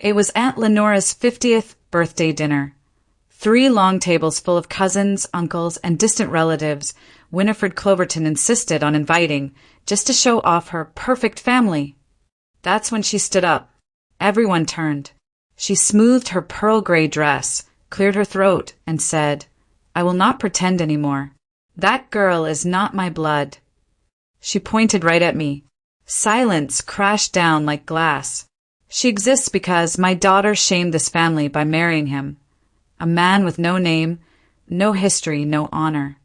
It was Aunt Lenora's 50th birthday dinner. 3 long tables full of cousins, uncles, and distant relatives Winifred Cloverton insisted on inviting just to show off her perfect family. That's when she stood up. Everyone turned. She smoothed her pearl-gray dress, cleared her throat, and said, "I will not pretend anymore. That girl is not my blood." She pointed right at me. Silence crashed down like glass. "She exists because my daughter shamed this family by marrying him. A man with no name, no history, no honor."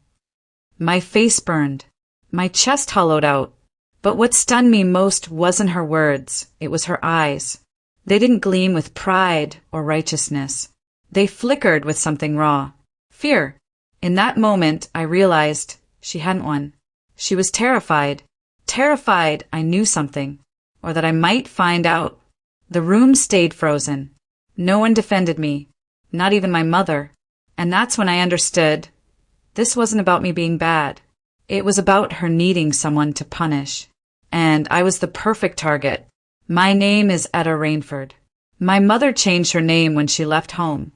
My face burned. My chest hollowed out. But what stunned me most wasn't her words, it was her eyes. They didn't gleam with pride or righteousness. They flickered with something raw. Fear. In that moment, I realized she hadn't one. She was terrified. Terrified I knew something, or that I might find out. The room stayed frozen. No one defended me, not even my mother. And that's when I understood this wasn't about me being bad. It was about her needing someone to punish. And I was the perfect target. My name is Etta Rainford. My mother changed her name when she left home.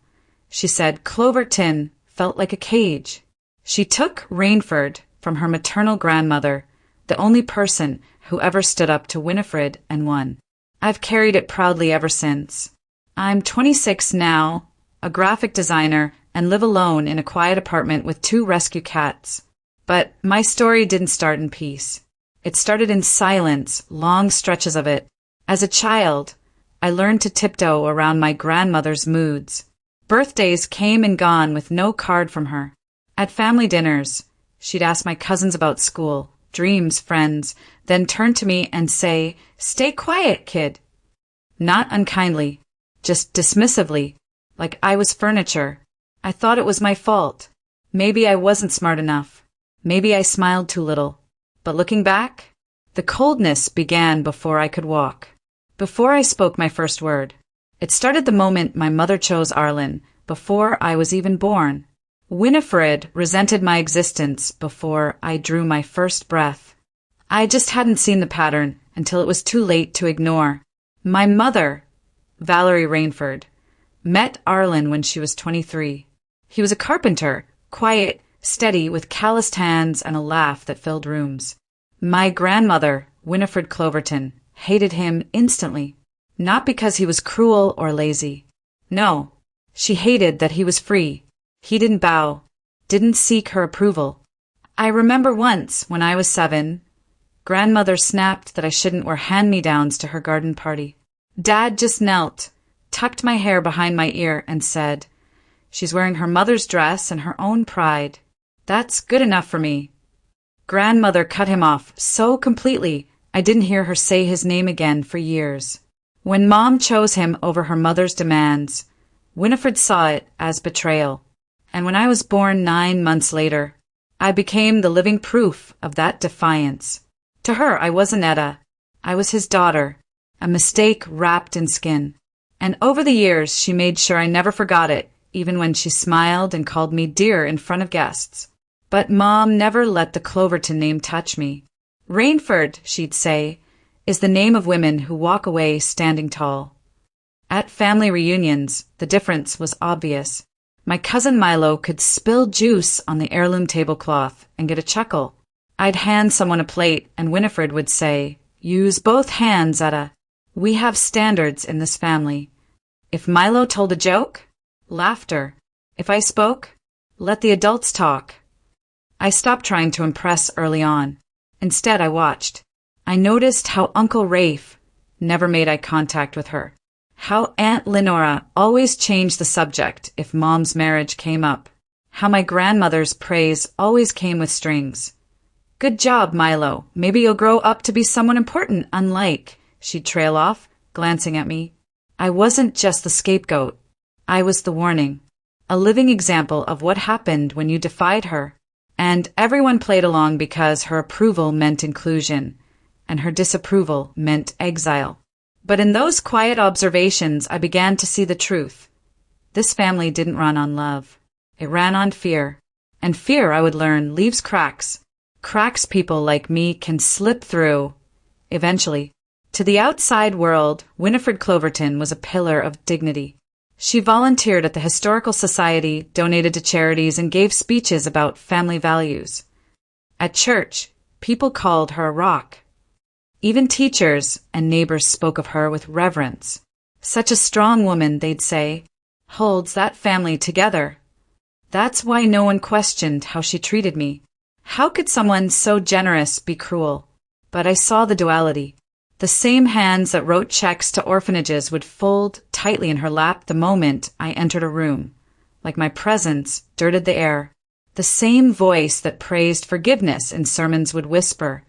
She said Cloverton felt like a cage. She took Rainford from her maternal grandmother, the only person who ever stood up to Winifred and won. I've carried it proudly ever since. I'm 26 now, a graphic designer, and live alone in a quiet apartment with 2 rescue cats. But my story didn't start in peace. It started in silence, long stretches of it. As a child, I learned to tiptoe around my grandmother's moods. Birthdays came and gone with no card from her. At family dinners, she'd ask my cousins about school, dreams, friends, then turn to me and say, "Stay quiet, kid." Not unkindly, just dismissively, like I was furniture. I thought it was my fault. Maybe I wasn't smart enough. Maybe I smiled too little. But looking back, the coldness began before I could walk. Before I spoke my first word. It started the moment my mother chose Arlen, before I was even born. Winifred resented my existence before I drew my first breath. I just hadn't seen the pattern until it was too late to ignore. My mother, Valerie Rainford, met Arlen when she was 23. He was a carpenter, quiet, steady, with calloused hands and a laugh that filled rooms. My grandmother, Winifred Cloverton, hated him instantly. Not because he was cruel or lazy. No, she hated that he was free. He didn't bow, didn't seek her approval. I remember once, when I was 7, grandmother snapped that I shouldn't wear hand-me-downs to her garden party. Dad just knelt, tucked my hair behind my ear, and said, "She's wearing her mother's dress and her own pride. That's good enough for me." Grandmother cut him off so completely I didn't hear her say his name again for years. When Mom chose him over her mother's demands, Winifred saw it as betrayal. And when I was born 9 months later, I became the living proof of that defiance. To her, I wasn't Etta. I was his daughter, a mistake wrapped in skin. And over the years, she made sure I never forgot it, even when she smiled and called me dear in front of guests. But Mom never let the Cloverton name touch me. Rainford, she'd say, is the name of women who walk away standing tall. At family reunions, the difference was obvious. My cousin Milo could spill juice on the heirloom tablecloth and get a chuckle. I'd hand someone a plate and Winifred would say, "Use both hands, Etta. We have standards in this family." If Milo told a joke, laughter. If I spoke, let the adults talk. I stopped trying to impress early on. Instead, I watched. I noticed how Uncle Rafe never made eye contact with her. How Aunt Lenora always changed the subject if Mom's marriage came up. How my grandmother's praise always came with strings. "Good job, Milo. Maybe you'll grow up to be someone important, unlike," she'd trail off, glancing at me. I wasn't just the scapegoat. I was the warning. A living example of what happened when you defied her. And everyone played along because her approval meant inclusion, and her disapproval meant exile. But in those quiet observations, I began to see the truth. This family didn't run on love. It ran on fear. And fear, I would learn, leaves cracks. Cracks people like me can slip through. Eventually. To the outside world, Winifred Cloverton was a pillar of dignity. She volunteered at the Historical Society, donated to charities, and gave speeches about family values. At church, people called her a rock. Even teachers and neighbors spoke of her with reverence. Such a strong woman, they'd say, holds that family together. That's why no one questioned how she treated me. How could someone so generous be cruel? But I saw the duality. The same hands that wrote checks to orphanages would fold tightly in her lap the moment I entered a room, like my presence dirted the air. The same voice that praised forgiveness in sermons would whisper,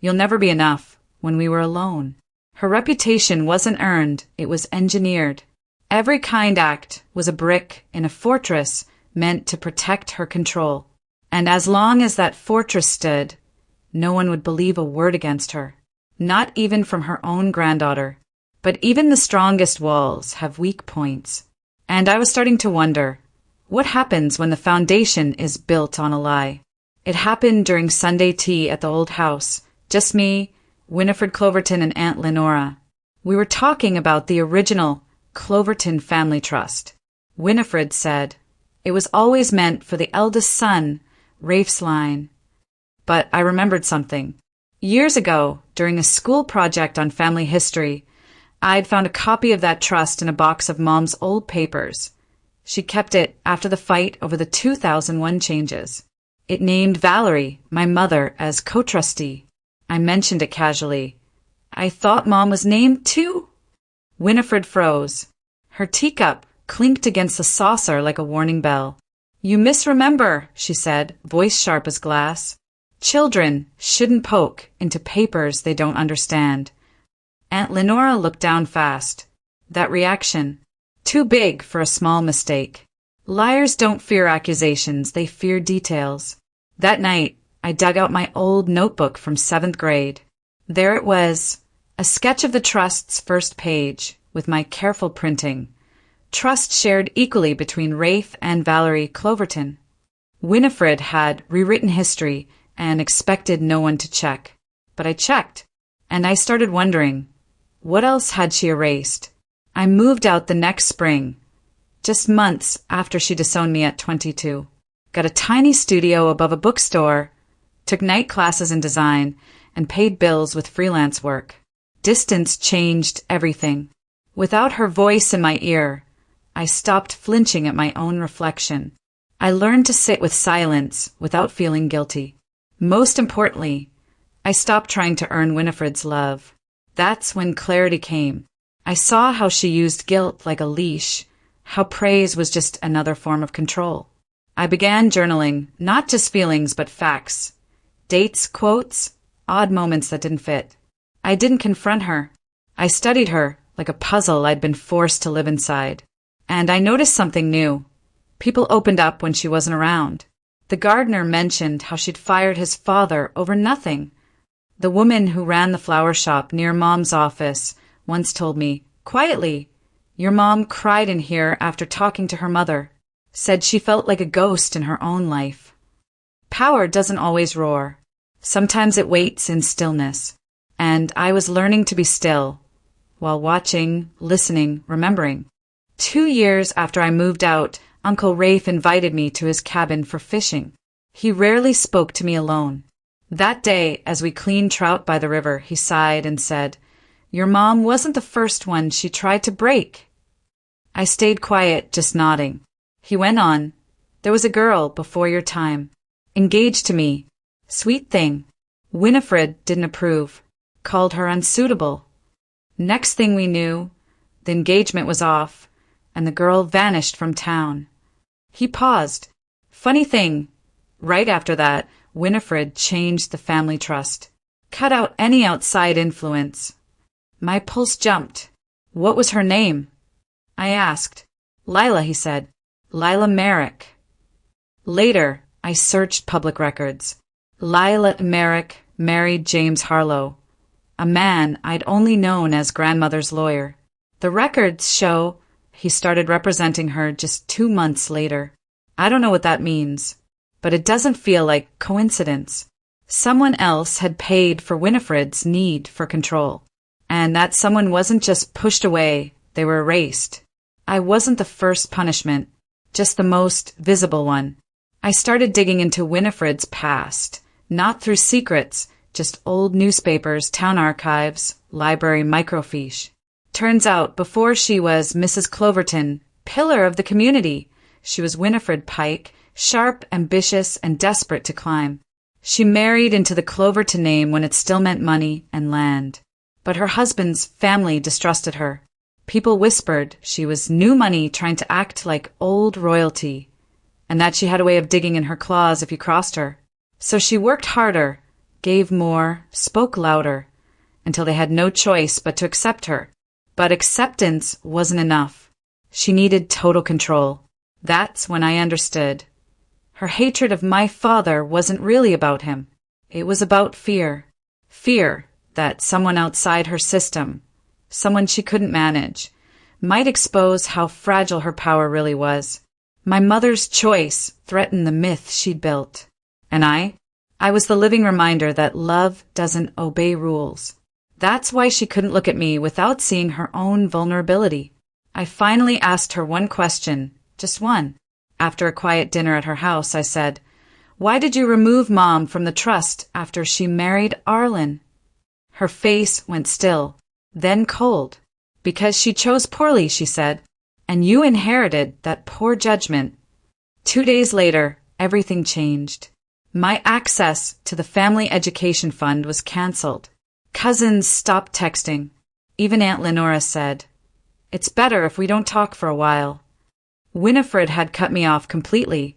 "You'll never be enough," when we were alone. Her reputation wasn't earned, it was engineered. Every kind act was a brick in a fortress meant to protect her control. And as long as that fortress stood, no one would believe a word against her. Not even from her own granddaughter. But even the strongest walls have weak points. And I was starting to wonder, what happens when the foundation is built on a lie? It happened during Sunday tea at the old house. Just me, Winifred Cloverton, and Aunt Lenora. We were talking about the original Cloverton Family Trust. Winifred said, it was always meant for the eldest son, Rafe's line. But I remembered something. Years ago, during a school project on family history, I'd found a copy of that trust in a box of Mom's old papers. She kept it after the fight over the 2001 changes. It named Valerie, my mother, as co-trustee. I mentioned it casually. I thought Mom was named too. Winifred froze. Her teacup clinked against the saucer like a warning bell. You misremember, she said, voice sharp as glass. Children shouldn't poke into papers they don't understand. Aunt Lenora looked down fast. That reaction. Too big for a small mistake. Liars don't fear accusations, they fear details. That night, I dug out my old notebook from 7th grade. There it was, a sketch of the trust's first page, with my careful printing. Trust shared equally between Rafe and Valerie Cloverton. Winifred had rewritten history and expected no one to check. But I checked, and I started wondering, what else had she erased? I moved out the next spring, just months after she disowned me at 22. Got a tiny studio above a bookstore, took night classes in design, and paid bills with freelance work. Distance changed everything. Without her voice in my ear, I stopped flinching at my own reflection. I learned to sit with silence without feeling guilty. Most importantly, I stopped trying to earn Winifred's love. That's when clarity came. I saw how she used guilt like a leash, how praise was just another form of control. I began journaling, not just feelings but facts. Dates, quotes, odd moments that didn't fit. I didn't confront her. I studied her like a puzzle I'd been forced to live inside. And I noticed something new. People opened up when she wasn't around. The gardener mentioned how she'd fired his father over nothing. The woman who ran the flower shop near Mom's office once told me, quietly, your mom cried in here after talking to her mother, said she felt like a ghost in her own life. Power doesn't always roar. Sometimes it waits in stillness. And I was learning to be still, while watching, listening, remembering. 2 years after I moved out, Uncle Rafe invited me to his cabin for fishing. He rarely spoke to me alone. That day, as we cleaned trout by the river, he sighed and said, your mom wasn't the first one she tried to break. I stayed quiet, just nodding. He went on, there was a girl before your time, engaged to me. Sweet thing. Winifred didn't approve, called her unsuitable. Next thing we knew, the engagement was off, and the girl vanished from town. He paused. Funny thing, right after that, Winifred changed the family trust. Cut out any outside influence. My pulse jumped. What was her name? I asked. Lila, he said. Lila Merrick. Later, I searched public records. Lila Merrick married James Harlow, a man I'd only known as grandmother's lawyer. The records show he started representing her just 2 months later. I don't know what that means, but it doesn't feel like coincidence. Someone else had paid for Winifred's need for control. and that someone wasn't just pushed away, they were erased. I wasn't the first punishment, just the most visible one. I started digging into Winifred's past, not through secrets, just old newspapers, town archives, library microfiche. Turns out, before she was Mrs. Cloverton, pillar of the community, she was Winifred Pike, sharp, ambitious, and desperate to climb. She married into the Cloverton name when it still meant money and land. But her husband's family distrusted her. People whispered she was new money trying to act like old royalty, and that she had a way of digging in her claws if you crossed her. So she worked harder, gave more, spoke louder, until they had no choice but to accept her. But acceptance wasn't enough. She needed total control. That's when I understood. Her hatred of my father wasn't really about him. It was about fear. Fear that someone outside her system, someone she couldn't manage, might expose how fragile her power really was. My mother's choice threatened the myth she'd built. And I was the living reminder that love doesn't obey rules. That's why she couldn't look at me without seeing her own vulnerability. I finally asked her one question, just one. After a quiet dinner at her house, I said, "Why did you remove Mom from the trust after she married Arlen?" Her face went still, then cold. "Because she chose poorly," she said, "and you inherited that poor judgment." 2 days later, everything changed. My access to the family education fund was canceled. Cousins stopped texting. Even Aunt Lenora said, "It's better if we don't talk for a while." Winifred had cut me off completely,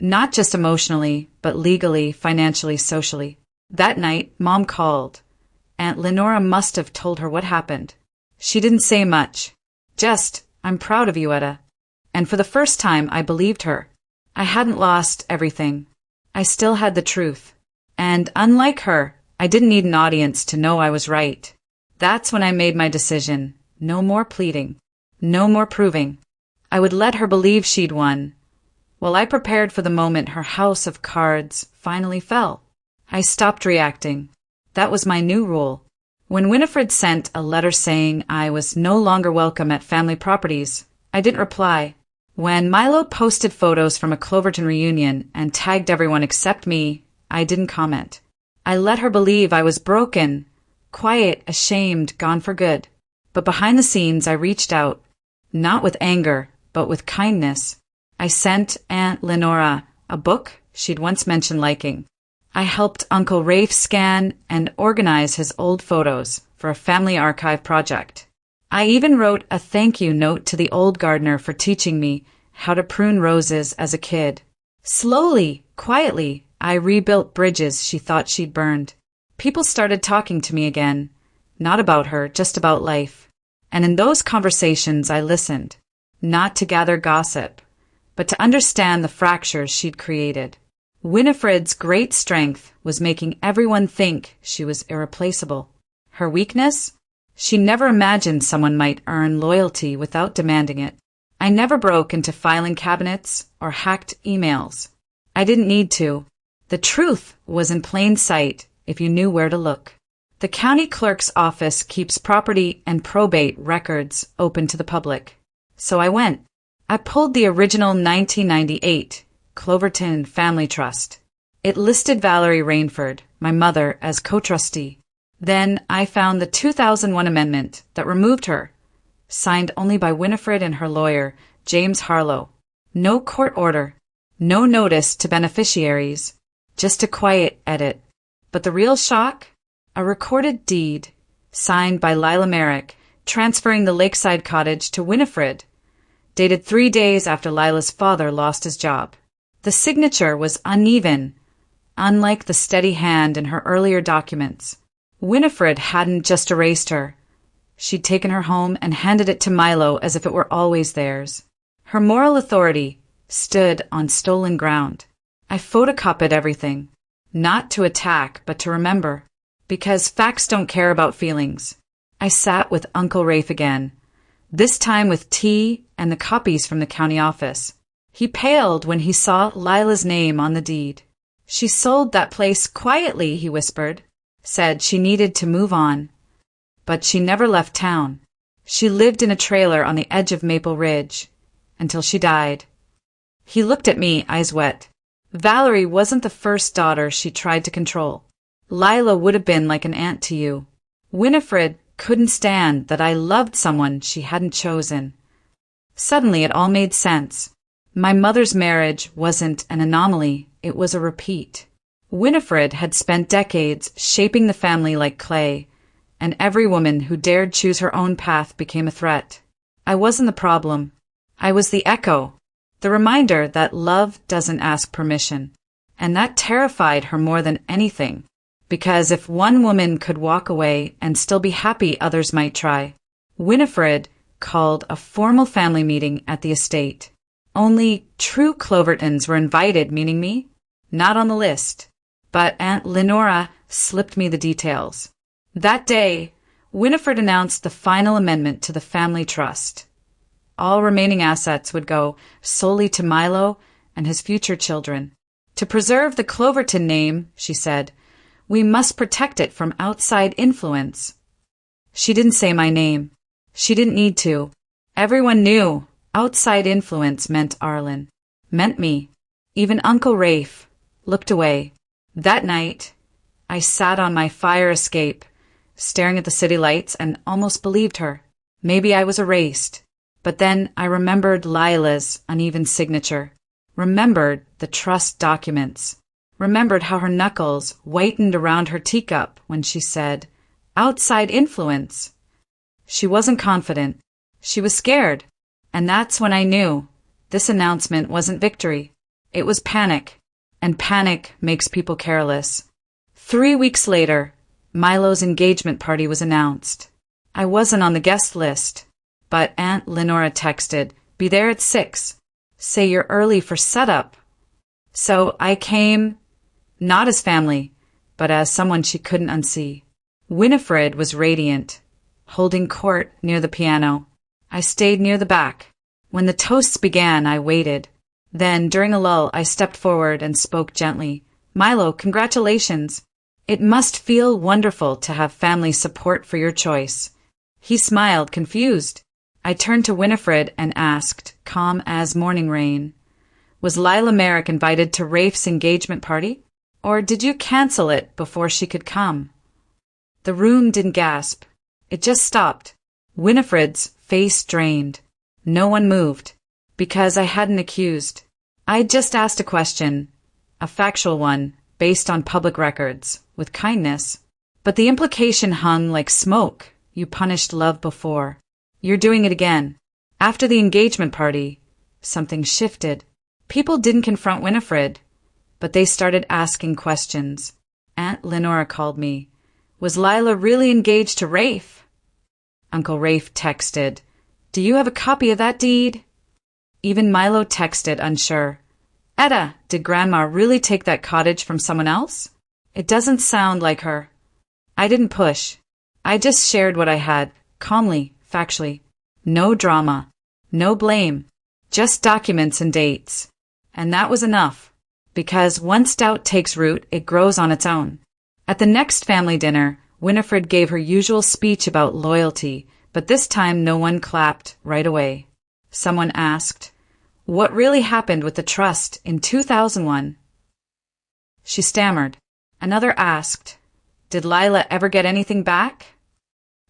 not just emotionally, but legally, financially, socially. That night, Mom called. Aunt Lenora must have told her what happened. She didn't say much. Just, "I'm proud of you, Etta." And for the first time, I believed her. I hadn't lost everything. I still had the truth. And unlike her, I didn't need an audience to know I was right. That's when I made my decision. No more pleading. No more proving. I would let her believe she'd won. While I prepared for the moment her house of cards finally fell, I stopped reacting. That was my new rule. When Winifred sent a letter saying I was no longer welcome at family properties, I didn't reply. When Milo posted photos from a Cloverton reunion and tagged everyone except me, I didn't comment. I let her believe I was broken, quiet, ashamed, gone for good. But behind the scenes, I reached out, not with anger, but with kindness. I sent Aunt Lenora a book she'd once mentioned liking. I helped Uncle Rafe scan and organize his old photos for a family archive project. I even wrote a thank you note to the old gardener for teaching me how to prune roses as a kid. Slowly, quietly, I rebuilt bridges she thought she'd burned. People started talking to me again, not about her, just about life. And in those conversations I listened, not to gather gossip, but to understand the fractures she'd created. Winifred's great strength was making everyone think she was irreplaceable. Her weakness? She never imagined someone might earn loyalty without demanding it. I never broke into filing cabinets or hacked emails. I didn't need to. The truth was in plain sight if you knew where to look. The county clerk's office keeps property and probate records open to the public. So I went. I pulled the original 1998 Cloverton Family Trust. It listed Valerie Rainford, my mother, as co-trustee. Then I found the 2001 amendment that removed her, signed only by Winifred and her lawyer, James Harlow. No court order, no notice to beneficiaries, just a quiet edit. But the real shock? A recorded deed, signed by Lila Merrick, transferring the lakeside cottage to Winifred, dated 3 days after Lila's father lost his job. The signature was uneven, unlike the steady hand in her earlier documents. Winifred hadn't just erased her. She'd taken her home and handed it to Milo as if it were always theirs. Her moral authority stood on stolen ground. I photocopied everything, not to attack, but to remember, because facts don't care about feelings. I sat with Uncle Rafe again, this time with tea and the copies from the county office. He paled when he saw Lila's name on the deed. She sold that place quietly, he whispered, said she needed to move on. but she never left town. She lived in a trailer on the edge of Maple Ridge until she died. He looked at me, eyes wet. Valerie wasn't the first daughter she tried to control. Lila would have been like an aunt to you. Winifred couldn't stand that I loved someone she hadn't chosen. Suddenly it all made sense. My mother's marriage wasn't an anomaly, it was a repeat. Winifred had spent decades shaping the family like clay, and every woman who dared choose her own path became a threat. I wasn't the problem. I was the echo, the reminder that love doesn't ask permission. And that terrified her more than anything, because if one woman could walk away and still be happy, others might try. Winifred called a formal family meeting at the estate. Only true Clovertons were invited, meaning me? Not on the list. But Aunt Lenora slipped me the details. That day, Winifred announced the final amendment to the family trust. All remaining assets would go solely to Milo and his future children. To preserve the Cloverton name, she said, we must protect it from outside influence. She didn't say my name. She didn't need to. Everyone knew outside influence meant Arlen, meant me. Even Uncle Rafe looked away. That night, I sat on my fire escape, staring at the city lights, and almost believed her. Maybe I was erased. But then I remembered Lila's uneven signature, remembered the trust documents, remembered how her knuckles whitened around her teacup when she said, outside influence. She wasn't confident. She was scared. And that's when I knew this announcement wasn't victory. It was panic. And panic makes people careless. 3 weeks later, Milo's engagement party was announced. I wasn't on the guest list, but Aunt Lenora texted, be there at 6. Say you're early for setup. So I came, not as family, but as someone she couldn't unsee. Winifred was radiant, holding court near the piano. I stayed near the back. When the toasts began, I waited. Then, during a lull, I stepped forward and spoke gently. Milo, congratulations. It must feel wonderful to have family support for your choice. He smiled, confused. I turned to Winifred and asked, calm as morning rain, was Lila Merrick invited to Rafe's engagement party? Or did you cancel it before she could come? The room didn't gasp. It just stopped. Winifred's face drained. No one moved, because I hadn't accused. I'd just asked a question, a factual one, based on public records, with kindness. But the implication hung like smoke. You punished love before. You're doing it again. After the engagement party, something shifted. People didn't confront Winifred, but they started asking questions. Aunt Lenora called me. Was Lila really engaged to Rafe? Uncle Rafe texted, do you have a copy of that deed? Even Milo texted, unsure. Etta, did Grandma really take that cottage from someone else? It doesn't sound like her. I didn't push. I just shared what I had, calmly, factually. No drama. No blame. Just documents and dates. And that was enough. Because once doubt takes root, it grows on its own. At the next family dinner, Winifred gave her usual speech about loyalty, but this time no one clapped right away. Someone asked, what really happened with the trust in 2001? She stammered. Another asked, did Lila ever get anything back?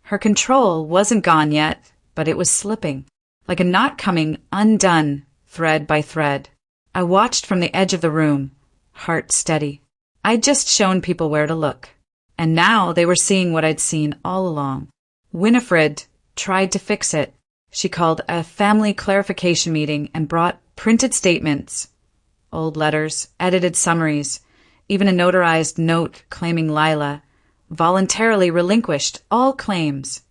Her control wasn't gone yet, but it was slipping, like a knot coming undone, thread by thread. I watched from the edge of the room, heart steady. I'd just shown people where to look, and now they were seeing what I'd seen all along. Winifred tried to fix it. She called a family clarification meeting and brought printed statements, old letters, edited summaries, even a notarized note claiming Lila voluntarily relinquished all claims.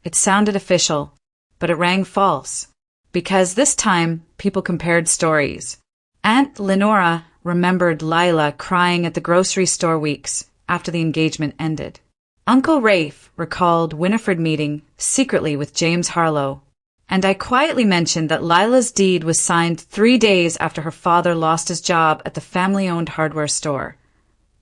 It sounded official, but it rang false, because this time people compared stories. Aunt Lenora remembered Lila crying at the grocery store weeks after the engagement ended. Uncle Rafe recalled Winifred meeting secretly with James Harlow, and I quietly mentioned that Lila's deed was signed 3 days after her father lost his job at the family-owned hardware store,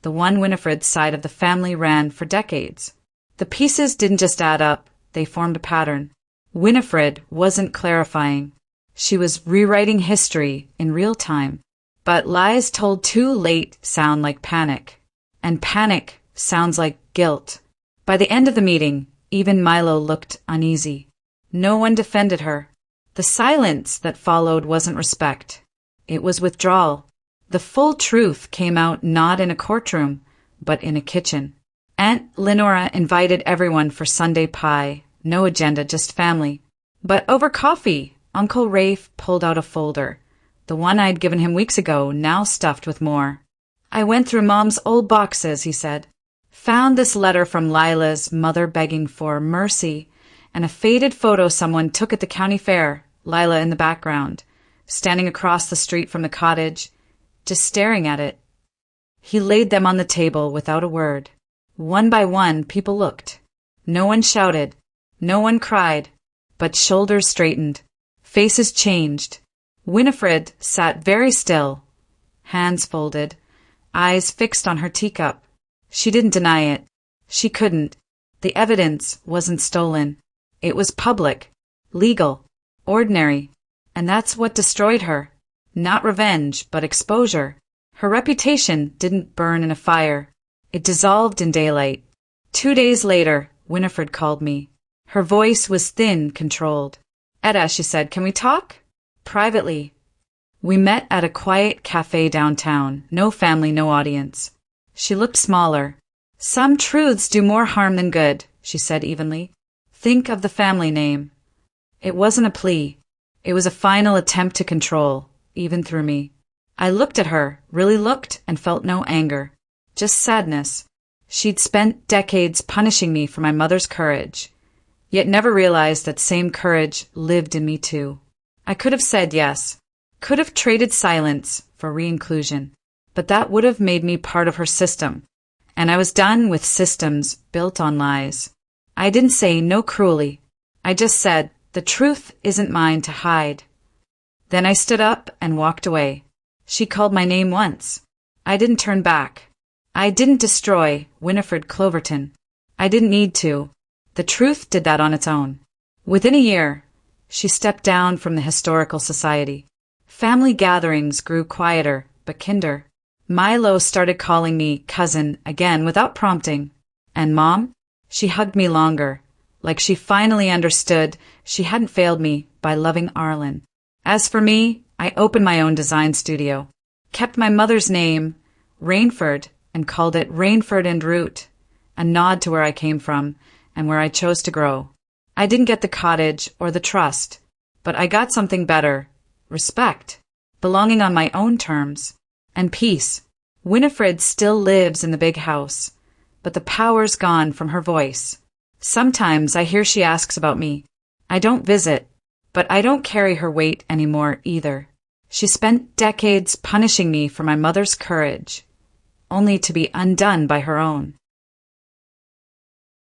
the one Winifred's side of the family ran for decades. The pieces didn't just add up, they formed a pattern. Winifred wasn't clarifying. She was rewriting history in real time. But lies told too late sound like panic. And panic sounds like guilt. By the end of the meeting, even Milo looked uneasy. No one defended her. The silence that followed wasn't respect. It was withdrawal. The full truth came out not in a courtroom, but in a kitchen. Aunt Lenora invited everyone for Sunday pie. No agenda, just family. But over coffee, Uncle Rafe pulled out a folder. The one I'd given him weeks ago, now stuffed with more. I went through Mom's old boxes, he said. Found this letter from Lila's mother begging for mercy, and a faded photo someone took at the county fair, Lila in the background, standing across the street from the cottage, just staring at it. He laid them on the table without a word. One by one, people looked. No one shouted. No one cried. But shoulders straightened. Faces changed. Winifred sat very still, hands folded, eyes fixed on her teacup. She didn't deny it. She couldn't. The evidence wasn't stolen. It was public, legal, ordinary, and that's what destroyed her. Not revenge, but exposure. Her reputation didn't burn in a fire. It dissolved in daylight. 2 days later, Winifred called me. Her voice was thin, controlled. Etta, she said, can we talk? Privately. We met at a quiet cafe downtown. No family, no audience. She looked smaller. Some truths do more harm than good, she said evenly. Think of the family name. It wasn't a plea. It was a final attempt to control, even through me. I looked at her, really looked, and felt no anger. Just sadness. She'd spent decades punishing me for my mother's courage, yet never realized that same courage lived in me too. I could have said yes, could have traded silence for re-inclusion, but that would have made me part of her system, and I was done with systems built on lies. I didn't say no cruelly. I just said, the truth isn't mine to hide. Then I stood up and walked away. She called my name once. I didn't turn back. I didn't destroy Winifred Cloverton. I didn't need to. The truth did that on its own. Within a year, she stepped down from the Historical Society. Family gatherings grew quieter, but kinder. Milo started calling me cousin again without prompting. And Mom? She hugged me longer, like she finally understood she hadn't failed me by loving Arlen. As for me, I opened my own design studio, kept my mother's name, Rainford, and called it Rainford and Root, a nod to where I came from and where I chose to grow. I didn't get the cottage or the trust, but I got something better, respect, belonging on my own terms, and peace. Winifred still lives in the big house, but the power's gone from her voice. Sometimes I hear she asks about me. I don't visit, but I don't carry her weight anymore either. She spent decades punishing me for my mother's courage, only to be undone by her own.